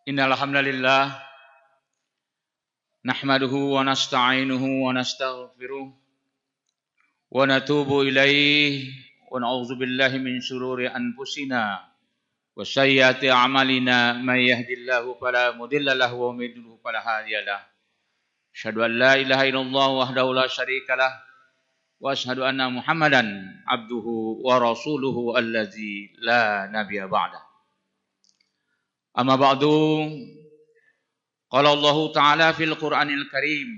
Innal hamdalillah nahmaduhu wa nasta'inuhu wa nastaghfiruh wa natubu ilaihi wa na'udzu billahi min shururi anfusina wa sayyiati a'malina may yahdihillahu fala mudilla lahu wa may yudlil fala hadiyalah. Asyhadu an la ilaha illallah wahdahu la syarikalah wa asyhadu anna Muhammadan abduhu wa rasuluhu allazi la nabiyya ba'dah. Amma ba'du. Qala Allah Ta'ala fil Qur'anil Karim.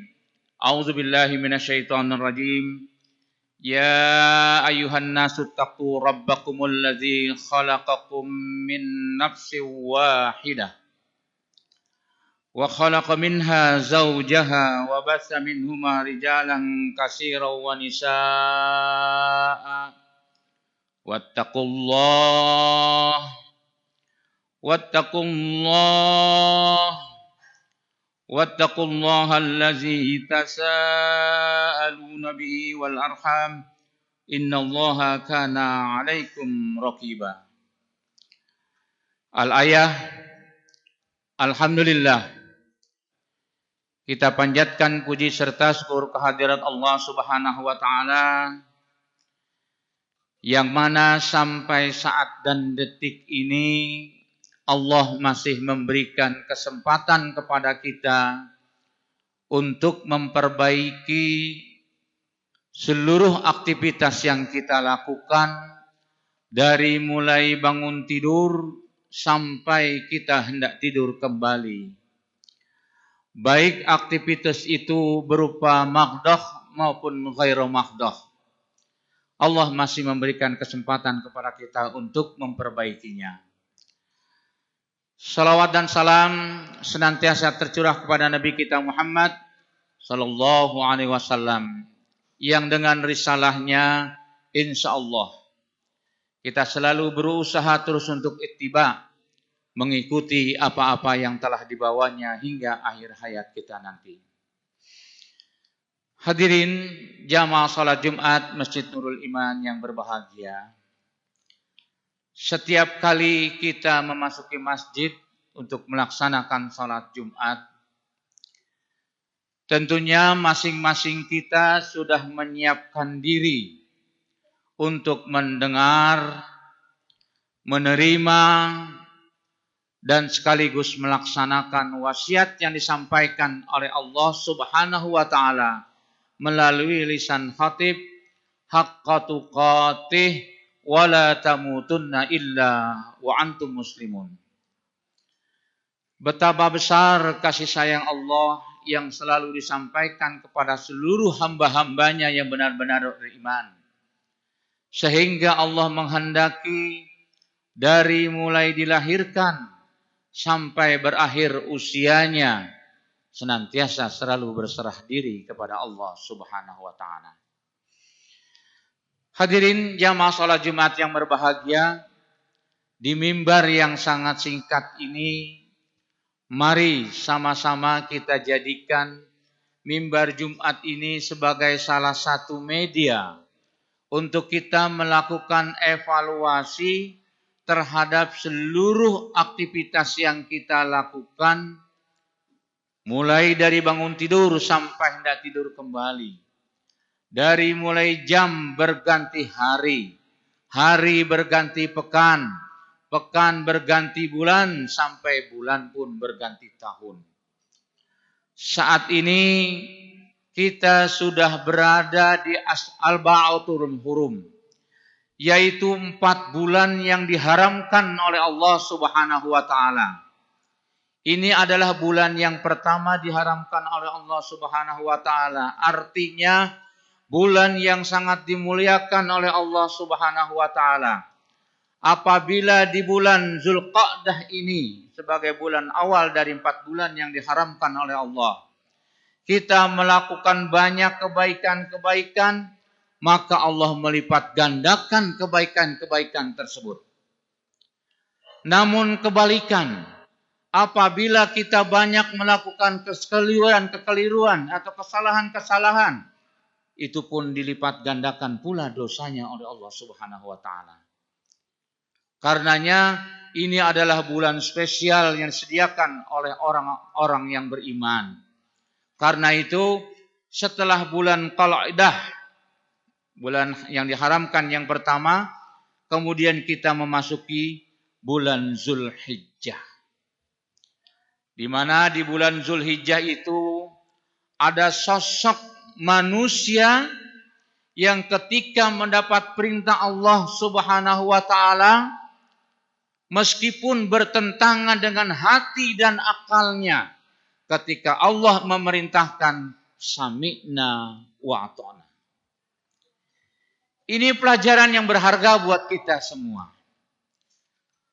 A'udzu billahi minasyaitonir rajim. Ya ayyuhan nasu taqu rabbakumul ladzi khalaqakum min nafsin wahidah. Wa khalaqa minha zawjaha wa bassa minhuma rijalan katsiran wa nisaa'a. Wattaqullaha allazi tasaaluna bihi wal arham innallaha kana 'alaikum raqiba. Al-ayah. Alhamdulillah, kita panjatkan puji serta syukur kehadirat Allah Subhanahu wa taala yang mana sampai saat dan detik ini Allah masih memberikan kesempatan kepada kita untuk memperbaiki seluruh aktivitas yang kita lakukan dari mulai bangun tidur sampai kita hendak tidur kembali. Baik aktivitas itu berupa maqdah maupun ghairu maqdah. Allah masih memberikan kesempatan kepada kita untuk memperbaikinya. Salawat dan salam senantiasa tercurah kepada Nabi kita Muhammad sallallahu alaihi wasallam yang dengan risalahnya insyaallah kita selalu berusaha terus untuk ittiba, mengikuti apa-apa yang telah dibawanya hingga akhir hayat kita nanti. Hadirin jamaah salat Jumat Masjid Nurul Iman yang berbahagia. Setiap kali kita memasuki masjid untuk melaksanakan salat Jumat, tentunya masing-masing kita sudah menyiapkan diri untuk mendengar, menerima, dan sekaligus melaksanakan wasiat yang disampaikan oleh Allah Subhanahu wa taala melalui lisan khatib, haqqa tuqatih wala tamutunna illa wa antum muslimun. Betapa besar kasih sayang Allah yang selalu disampaikan kepada seluruh hamba-hambanya yang benar-benar beriman. Sehingga Allah menghendaki dari mulai dilahirkan sampai berakhir usianya senantiasa selalu berserah diri kepada Allah Subhanahu wa taala. Hadirin jamaah salat Jumat yang berbahagia, di mimbar yang sangat singkat ini, mari sama-sama kita jadikan mimbar Jumat ini sebagai salah satu media untuk kita melakukan evaluasi terhadap seluruh aktivitas yang kita lakukan, mulai dari bangun tidur sampai hendak tidur kembali. Dari mulai jam berganti hari, hari berganti pekan, pekan berganti bulan, sampai bulan pun berganti tahun. Saat ini kita sudah berada di Al-Ba'atul Hurum, yaitu 4 bulan yang diharamkan oleh Allah Subhanahu wa taala. Ini adalah bulan yang pertama diharamkan oleh Allah Subhanahu wa taala. Artinya bulan yang sangat dimuliakan oleh Allah Subhanahu wa taala. Apabila di bulan Zulqa'dah ini sebagai bulan awal dari 4 bulan yang diharamkan oleh Allah, kita melakukan banyak kebaikan-kebaikan, maka Allah melipat gandakan kebaikan-kebaikan tersebut. Namun kebalikan, apabila kita banyak melakukan kekeliruan atau kesalahan-kesalahan, itu pun dilipat gandakan pula dosanya oleh Allah Subhanahu wa taala. Karenanya ini adalah bulan spesial yang disediakan oleh orang-orang yang beriman. Karena itu setelah bulan Qalaidah, bulan yang diharamkan yang pertama, kemudian kita memasuki bulan Zulhijjah. Di mana di bulan Zulhijjah itu ada sosok manusia yang ketika mendapat perintah Allah Subhanahu wa taala, meskipun bertentangan dengan hati dan akalnya, ketika Allah memerintahkan sami'na wa ata'na. Ini pelajaran yang berharga buat kita semua.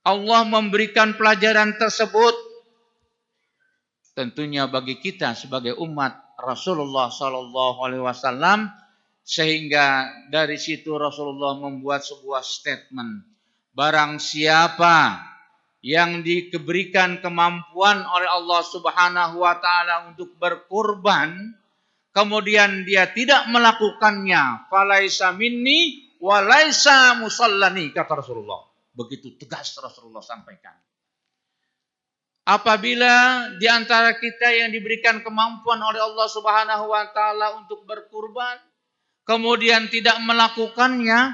Allah memberikan pelajaran tersebut tentunya bagi kita sebagai umat Rasulullah SAW, sehingga dari situ Rasulullah membuat sebuah statement. Barang siapa yang diberikan kemampuan oleh Allah Subhanahu wa taala untuk berkurban, kemudian dia tidak melakukannya, falaisa minni walaisa musallani, kata Rasulullah. Begitu tegas Rasulullah sampaikan. Apabila di antara kita yang diberikan kemampuan oleh Allah Subhanahu wa taala untuk berkurban, kemudian tidak melakukannya,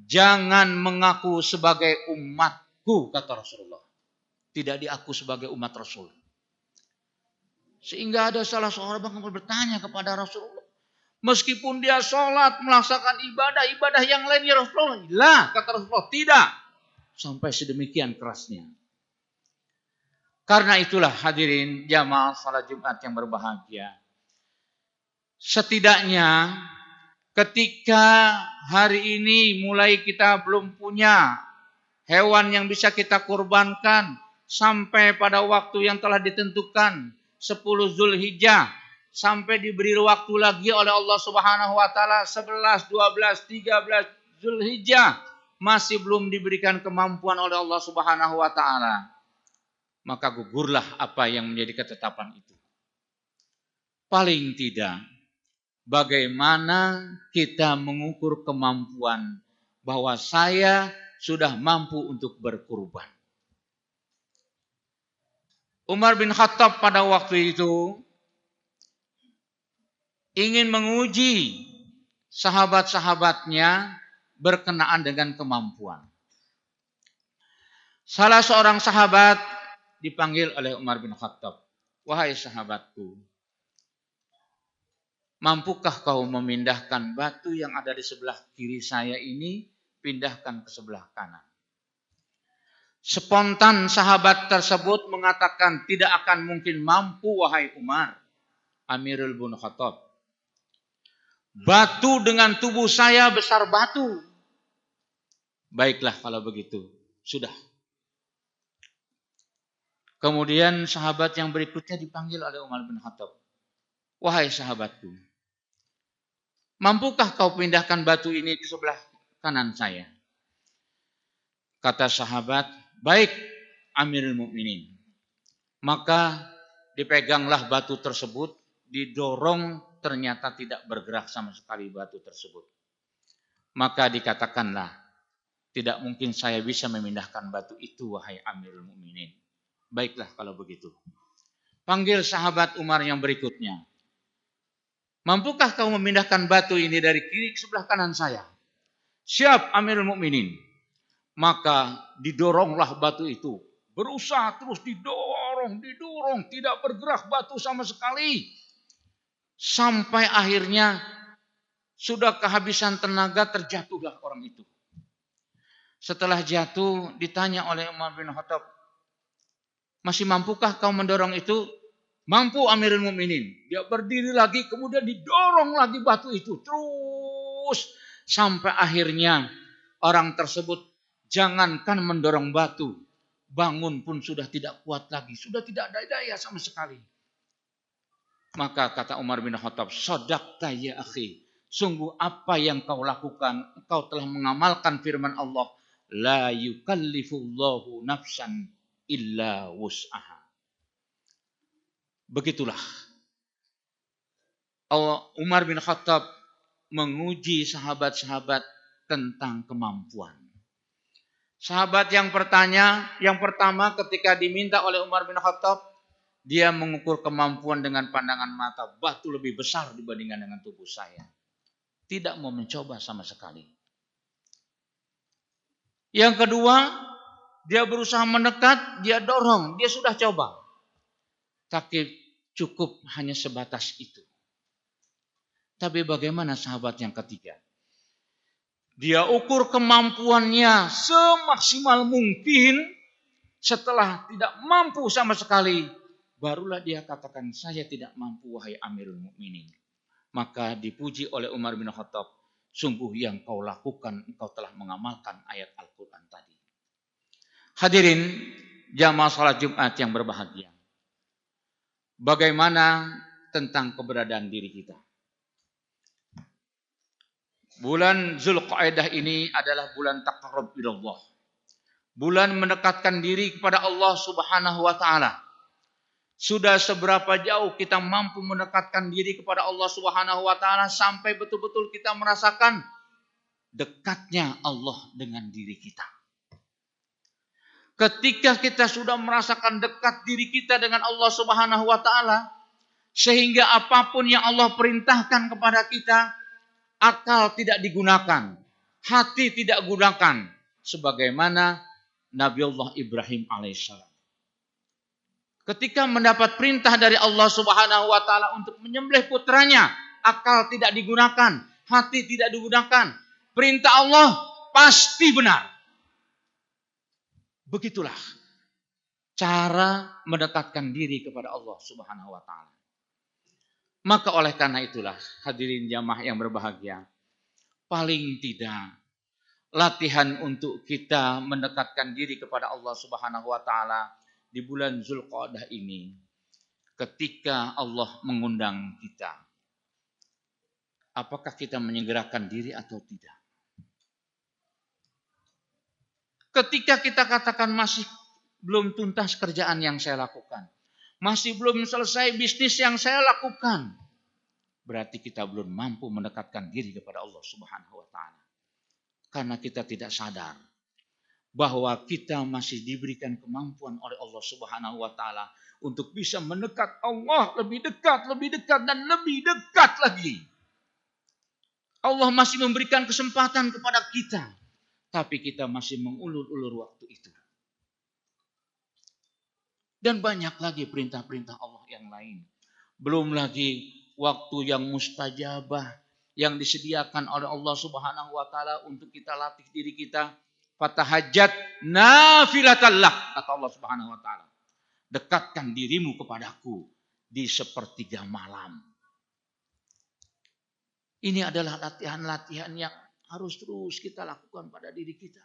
jangan mengaku sebagai umatku, kata Rasulullah. Tidak diaku sebagai umat Rasul. Sehingga ada salah seorang yang bertanya kepada Rasulullah, meskipun dia sholat, melaksanakan ibadah yang lain, ya Rasulullah. Lah, kata Rasulullah, tidak. Sampai sedemikian kerasnya. Karena itulah hadirin jamaah salat Jumat yang berbahagia. Setidaknya ketika hari ini mulai kita belum punya hewan yang bisa kita kurbankan sampai pada waktu yang telah ditentukan 10 Zulhijjah, sampai diberi waktu lagi oleh Allah Subhanahu wa taala 11, 12, 13 Zulhijjah masih belum diberikan kemampuan oleh Allah Subhanahu wa taala. Maka gugurlah apa yang menjadi ketetapan itu. Paling tidak, bagaimana kita mengukur kemampuan bahwa saya sudah mampu untuk berkurban. Umar bin Khattab pada waktu itu ingin menguji sahabat-sahabatnya berkenaan dengan kemampuan. Salah seorang sahabat dipanggil oleh Umar bin Khattab. Wahai sahabatku, mampukah kau memindahkan batu yang ada di sebelah kiri saya ini, pindahkan ke sebelah kanan? Spontan sahabat tersebut mengatakan, tidak akan mungkin mampu wahai Umar, Amirul bin Khattab. Batu dengan tubuh saya besar batu. Baiklah kalau begitu, sudah. Kemudian sahabat yang berikutnya dipanggil oleh Umar bin Khattab. Wahai sahabatku, mampukah kau pindahkan batu ini ke sebelah kanan saya? Kata sahabat, baik Amirul Mukminin. Maka dipeganglah batu tersebut, didorong, ternyata tidak bergerak sama sekali batu tersebut. Maka dikatakanlah, tidak mungkin saya bisa memindahkan batu itu wahai Amirul Mukminin. Baiklah kalau begitu. Panggil sahabat Umar yang berikutnya. Mampukah kau memindahkan batu ini dari kiri ke sebelah kanan saya? Siap Amirul Mukminin. Maka didoronglah batu itu. Berusaha terus didorong, tidak bergerak batu sama sekali. Sampai akhirnya sudah kehabisan tenaga, terjatuhlah orang itu. Setelah jatuh ditanya oleh Umar bin Khattab, masih mampukah kau mendorong itu? Mampu Amirul Mukminin. Dia berdiri lagi, kemudian didorong lagi batu itu. Terus sampai akhirnya orang tersebut jangankan mendorong batu, bangun pun sudah tidak kuat lagi. Sudah tidak ada daya sama sekali. Maka kata Umar bin Khattab, shadaqta ya akhi. Sungguh apa yang kau lakukan, engkau telah mengamalkan firman Allah, la yukallifullahu nafsan illa wus'aha. Begitulah Umar bin Khattab menguji sahabat-sahabat tentang kemampuan. Sahabat yang pertama ketika diminta oleh Umar bin Khattab, dia mengukur kemampuan dengan pandangan mata. Batu lebih besar dibandingkan dengan tubuh saya. Tidak mau mencoba sama sekali. Yang kedua, dia berusaha mendekat, dia dorong, dia sudah coba. Tapi cukup hanya sebatas itu. Tapi bagaimana sahabat yang ketiga? Dia ukur kemampuannya semaksimal mungkin. Setelah tidak mampu sama sekali, barulah dia katakan, saya tidak mampu wahai Amirul Mukminin. Maka dipuji oleh Umar bin Khattab, sungguh yang kau lakukan, engkau telah mengamalkan ayat Al-Quran tadi. Hadirin jamaah salat Jumat yang berbahagia. Bagaimana tentang keberadaan diri kita? Bulan Zulqa'dah ini adalah bulan taqarrub ilallah. Bulan mendekatkan diri kepada Allah Subhanahu wa taala. Sudah seberapa jauh kita mampu mendekatkan diri kepada Allah Subhanahu wa taala sampai betul-betul kita merasakan dekatnya Allah dengan diri kita. Ketika kita sudah merasakan dekat diri kita dengan Allah Subhanahu wa taala, sehingga apapun yang Allah perintahkan kepada kita, akal tidak digunakan, hati tidak gunakan, sebagaimana Nabiullah Ibrahim alaihissalam. Ketika mendapat perintah dari Allah Subhanahu wa taala untuk menyembelih putranya, akal tidak digunakan, hati tidak digunakan. Perintah Allah pasti benar. Begitulah cara mendekatkan diri kepada Allah Subhanahu wa taala. Maka oleh karena itulah, hadirin jamaah yang berbahagia, paling tidak latihan untuk kita mendekatkan diri kepada Allah Subhanahu wa taala di bulan Zulqa'dah ini, ketika Allah mengundang kita, apakah kita menyegerakan diri atau tidak? Ketika kita katakan masih belum tuntas kerjaan yang saya lakukan, masih belum selesai bisnis yang saya lakukan, berarti kita belum mampu mendekatkan diri kepada Allah Subhanahu wa taala. Karena kita tidak sadar bahwa kita masih diberikan kemampuan oleh Allah Subhanahu wa taala untuk bisa mendekat Allah lebih dekat dan lebih dekat lagi. Allah masih memberikan kesempatan kepada kita, tapi kita masih mengulur-ulur waktu itu. Dan banyak lagi perintah-perintah Allah yang lain. Belum lagi waktu yang mustajabah yang disediakan oleh Allah Subhanahu wa taala untuk kita latih diri kita. Fatahajjat nafilatan lak, kata Allah Subhanahu wa taala. Dekatkan dirimu kepadaku di sepertiga malam. Ini adalah latihan-latihan yang harus terus kita lakukan pada diri kita.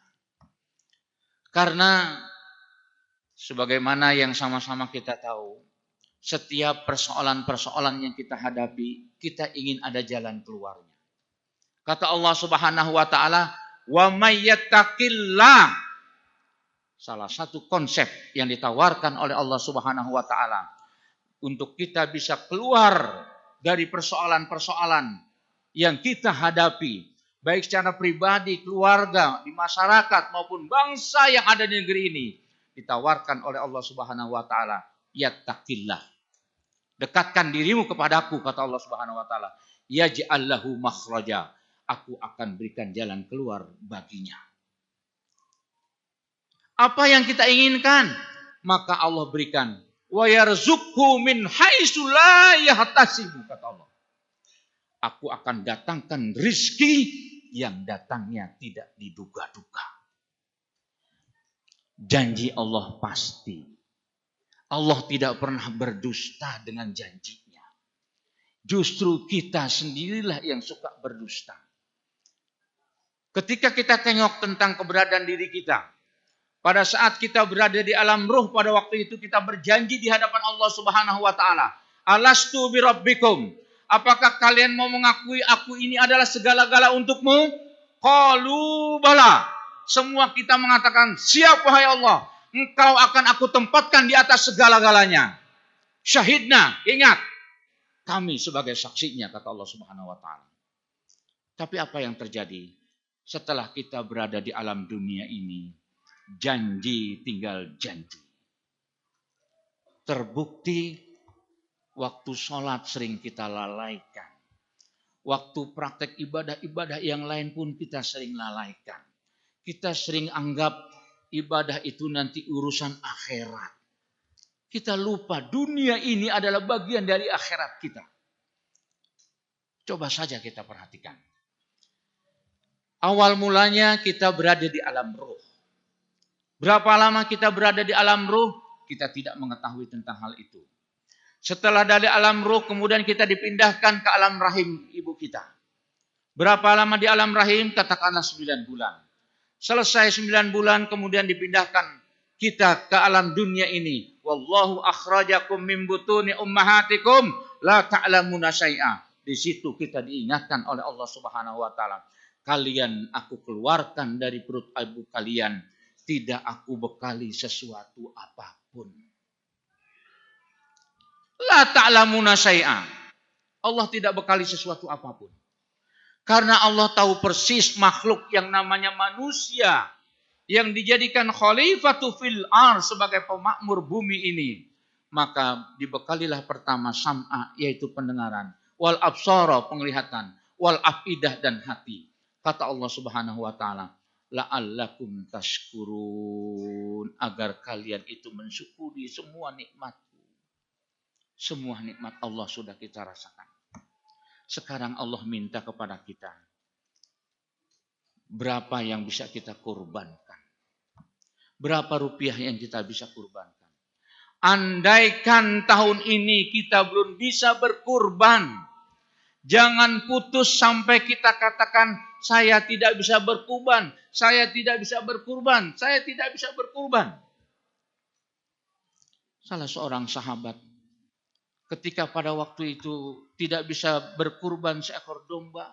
Karena sebagaimana yang sama-sama kita tahu, setiap persoalan-persoalan yang kita hadapi, kita ingin ada jalan keluarnya. Kata Allah Subhanahu wa taala, "Wa may yattaqillah." Salah satu konsep yang ditawarkan oleh Allah Subhanahu wa taala untuk kita bisa keluar dari persoalan-persoalan yang kita hadapi, baik secara pribadi, keluarga, di masyarakat maupun bangsa yang ada di negeri ini, ditawarkan oleh Allah Subhanahu wa taala, yattaqillah. Dekatkan dirimu kepadaku, kata Allah Subhanahu wa taala. Yaj'al lahu makhraja. Aku akan berikan jalan keluar baginya. Apa yang kita inginkan, maka Allah berikan. Wa yarzuqhu min haitsu la yahtasibu, kata Allah. Aku akan datangkan rizki yang datangnya tidak diduga-duga. Janji Allah pasti. Allah tidak pernah berdusta dengan janjinya. Justru kita sendirilah yang suka berdusta. Ketika kita tengok tentang keberadaan diri kita, pada saat kita berada di alam ruh, pada waktu itu kita berjanji di hadapan Allah Subhanahu wa taala, "Alastu birabbikum?" Apakah kalian mau mengakui aku ini adalah segala-gala untukmu? Qalu bala. Semua kita mengatakan, siap wahai Allah. Engkau akan aku tempatkan di atas segala-galanya. Syahidna, ingat. Kami sebagai saksinya, kata Allah Subhanahu wa taala. Tapi apa yang terjadi? Setelah kita berada di alam dunia ini, janji tinggal janji. Terbukti waktu sholat sering kita lalaikan. Waktu praktek ibadah-ibadah yang lain pun kita sering lalaikan. Kita sering anggap ibadah itu nanti urusan akhirat. Kita lupa dunia ini adalah bagian dari akhirat kita. Coba saja kita perhatikan. Awal mulanya kita berada di alam ruh. Berapa lama kita berada di alam ruh, kita tidak mengetahui tentang hal itu. Setelah dari alam ruh, kemudian kita dipindahkan ke alam rahim ibu kita. Berapa lama di alam rahim? Katakanlah 9 bulan. Selesai 9 bulan, kemudian dipindahkan kita ke alam dunia ini. Wallahu akhrajakum min butuni ummahatikum la ta'lamuna syai'a. Di situ kita diingatkan oleh Allah Subhanahu wa taala. Kalian aku keluarkan dari perut ibu kalian, tidak aku bekali sesuatu apapun. La ta'lamuna syai'a. Allah tidak bekali sesuatu apapun. Karena Allah tahu persis makhluk yang namanya manusia yang dijadikan khalifatu fil ardh sebagai pemakmur bumi ini, maka dibekalilah pertama sam'a, yaitu pendengaran, wal absara, penglihatan, wal afidah, dan hati. Kata Allah Subhanahu wa taala, la'allakum tashkurun, agar kalian itu mensyukuri semua nikmatku. Semua nikmat Allah sudah kita rasakan. Sekarang Allah minta kepada kita, berapa yang bisa kita kurbankan? Berapa rupiah yang kita bisa kurbankan? Andaikan tahun ini kita belum bisa berkurban, jangan putus sampai kita katakan, saya tidak bisa berkurban, saya tidak bisa berkurban, saya tidak bisa berkurban. Salah seorang sahabat ketika pada waktu itu tidak bisa berkurban seekor domba,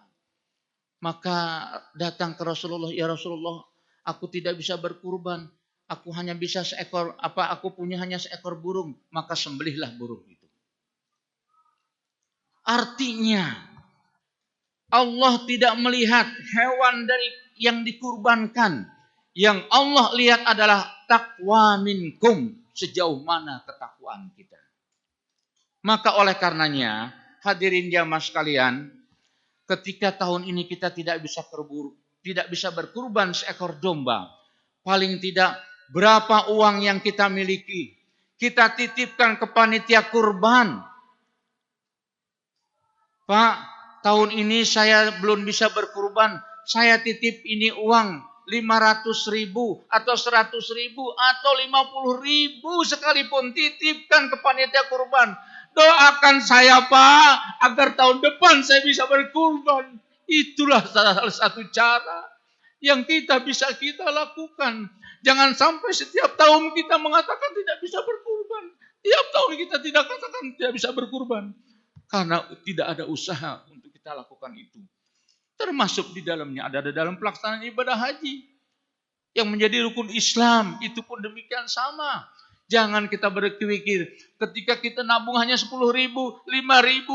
maka datang ke Rasulullah, ya Rasulullah, aku tidak bisa berkurban, aku hanya bisa aku punya hanya seekor burung, maka sembelihlah burung itu. Artinya Allah tidak melihat hewan dari yang dikurbankan. Yang Allah lihat adalah taqwa minkum, sejauh mana ketakwaan kita. Maka oleh karenanya, hadirin jamaah sekalian, ketika tahun ini kita tidak bisa berkurban seekor domba, paling tidak berapa uang yang kita miliki, kita titipkan ke panitia kurban. Pak, tahun ini saya belum bisa berkurban, saya titip ini uang 500.000 atau 100.000 atau 50.000 sekalipun, titipkan ke panitia kurban. Doakan saya Pak, agar tahun depan saya bisa berkurban. Itulah salah satu cara yang kita bisa kita lakukan. Jangan sampai setiap tahun kita mengatakan tidak bisa berkurban. Tiap tahun kita tidak katakan tidak bisa berkurban. Karena tidak ada usaha untuk kita lakukan itu. Termasuk di dalamnya ada dalam pelaksanaan ibadah haji. Yang menjadi rukun Islam, itu pun demikian sama. Jangan kita berpikir ketika kita nabung hanya 10.000, 5.000,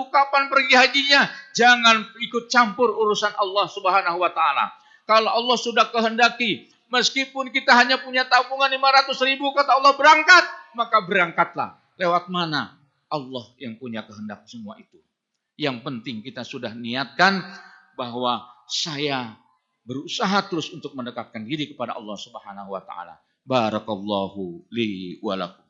kapan pergi hajinya? Jangan ikut campur urusan Allah Subhanahu wa taala. Kalau Allah sudah kehendaki, meskipun kita hanya punya tabungan 500.000, kata Allah berangkat, maka berangkatlah. Lewat mana? Allah yang punya kehendak semua itu. Yang penting kita sudah niatkan bahwa saya berusaha terus untuk mendekatkan diri kepada Allah Subhanahu wa taala. Barakallahu li wa lakum.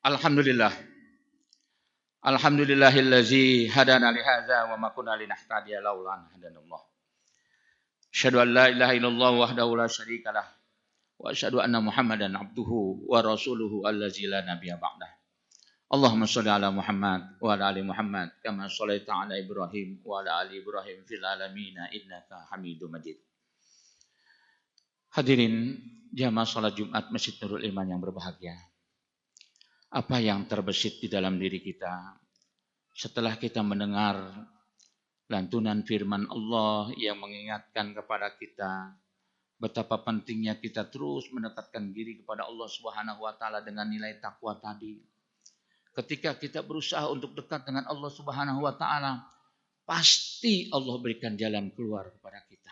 Alhamdulillah. Alhamdulillahillazi hadana li hadza wa ma kunna linahtadiya laula an hadanallah. Asyhadu an la ilaha illallah wahdahu la syarikalah wa asyhadu anna Muhammadan abduhu wa rasuluhu allazi la nabiyya ba'dah. Allahumma shalli ala Muhammad wa ala ali Muhammad kama shallaita ala Ibrahim wa ala ali Ibrahim fil alamin innaka Hamidum Majid. Hadirin jamaah salat Jumat Masjid Nurul Iman yang berbahagia. Apa yang terbesit di dalam diri kita setelah kita mendengar lantunan firman Allah yang mengingatkan kepada kita betapa pentingnya kita terus mendekatkan diri kepada Allah Subhanahu wa taala dengan nilai takwa tadi. Ketika kita berusaha untuk dekat dengan Allah Subhanahu wa taala, pasti Allah berikan jalan keluar kepada kita.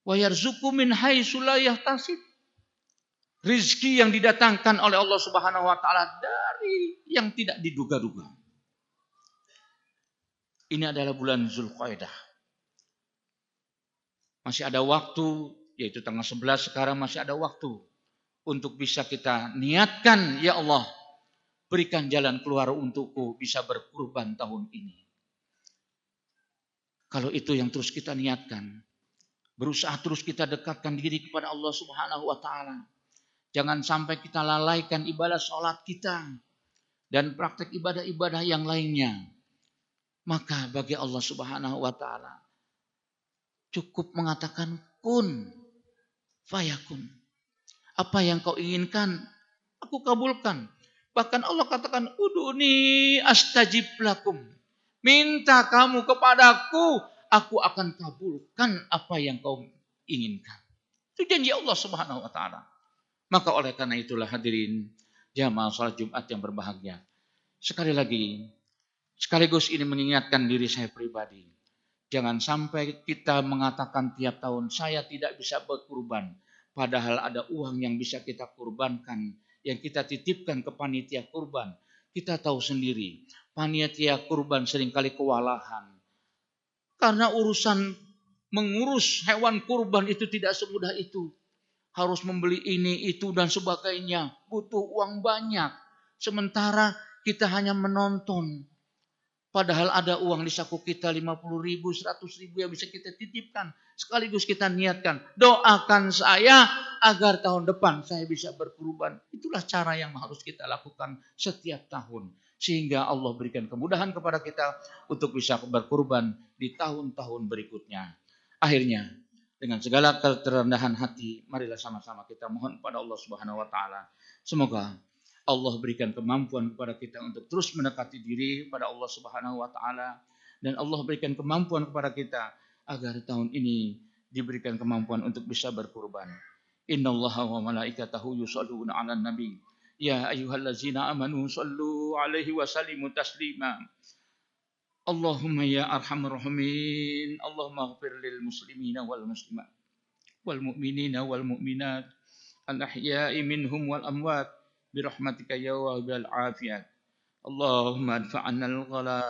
Wa yarzuqu min haitsu la yahtasib. Rizki yang didatangkan oleh Allah Subhanahu wa taala dari yang tidak diduga-duga. Ini adalah bulan Zulqa'dah. Masih ada waktu, yaitu tanggal 11 sekarang masih ada waktu untuk bisa kita niatkan, ya Allah, berikan jalan keluar untukku bisa berkurban tahun ini. Kalau itu yang terus kita niatkan, berusaha terus kita dekatkan diri kepada Allah Subhanahu wa taala. Jangan sampai kita lalaikan ibadah sholat kita dan praktek ibadah-ibadah yang lainnya. Maka bagi Allah Subhanahu wa taala cukup mengatakan kun fayakun. Apa yang kau inginkan, aku kabulkan. Bahkan Allah katakan, uduni astajib lakum. Minta kamu kepadaku, aku akan kabulkan apa yang kau inginkan. Itu janji Allah Subhanahu wa taala. Maka oleh karena itulah hadirin jamaah salat Jumat yang berbahagia. Sekali lagi, sekaligus ini mengingatkan diri saya pribadi. Jangan sampai kita mengatakan tiap tahun saya tidak bisa berkurban. Padahal ada uang yang bisa kita kurbankan, yang kita titipkan ke panitia kurban. Kita tahu sendiri, panitia kurban seringkali kewalahan. Karena urusan mengurus hewan kurban itu tidak semudah itu. Harus membeli ini, itu, dan sebagainya. Butuh uang banyak. Sementara kita hanya menonton. Padahal ada uang di saku kita 50.000, 100.000 yang bisa kita titipkan. Sekaligus kita niatkan, doakan saya agar tahun depan saya bisa berkurban. Itulah cara yang harus kita lakukan setiap tahun. Sehingga Allah berikan kemudahan kepada kita untuk bisa berkurban di tahun-tahun berikutnya. Akhirnya, dengan segala kerendahan hati, marilah sama-sama kita mohon kepada Allah Subhanahu wa taala. Semoga Allah berikan kemampuan kepada kita untuk terus mendekati diri pada Allah Subhanahu wa taala, dan Allah berikan kemampuan kepada kita agar tahun ini diberikan kemampuan untuk bisa berkurban. Innallaha wa malaikatahu yusholluna 'alan nabi. Ya ayyuhallazina amanu shallu 'alaihi wa sallimu taslima. Allahumma ya arhamar rahimin. Allahumma ighfir lil muslimina wal muslimat wal mu'minina wal mu'minat al ahya'i minhum wal amwat birahmatika ya wahidal afiyat. Allahumma adfa'anna al-ghala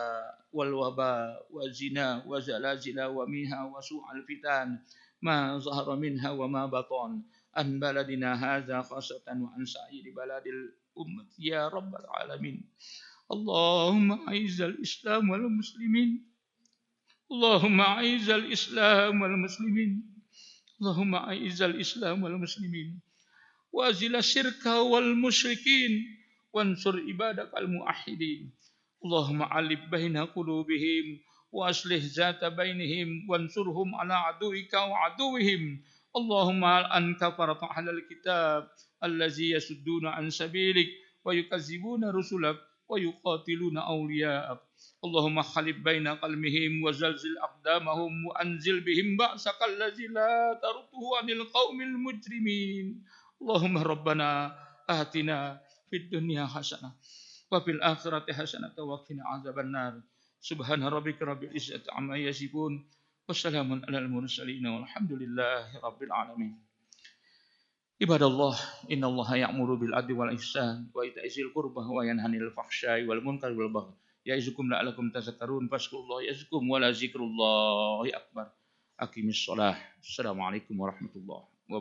wal waba wa zina wa zalazila wa miha wa su'al fitan ma zahara minha wa ma batan an baladina hadza khasatan wa an sa'iri baladil ummat ya rabbal alamin. Allahumma a'izzal islam wal muslimin. Allahumma a'izzal islam wal muslimin. Allahumma a'izzal islam wal muslimin. Wa azila syirka wal musyrikin wansur ibadakal muahhidin. Allahumma alif baina qulubihim wa aslih zata bainihim wansurhum ala aduwika wa aduwihim. Allahumma anta farata ahlal kitab allazi yasudduna an sabilik wa yukazzibuna rusulak wa yuqatiluna awliya'ak. Allahumma khalif baina qalbihim wa zalzil aqdamahum wa anzil bihim ba'sakal ladzi la tarutuhu anil qaumil mujrimin. Allahumma rabbana atina fid dunya hasanah wa fil akhirati hasanah wa qina azabannar. Subhana rabbika rabbil izzati amma yasifun. Wassalamun alal mursalin walhamdulillahi rabbil alamin. Ibadallah, innallaha ya'muru bil adli wal ihsan wa ita'i dzil qurbah wa yanha 'anil fahsya'i wal munkari wal baghi. Ya'izukum la'allakum tadhakkarun. Fazkurullaha yazkurkum wa la dzikrullahi akbar. Aqimis shalah. Assalamualaikum warahmatullahi wabarakatuh.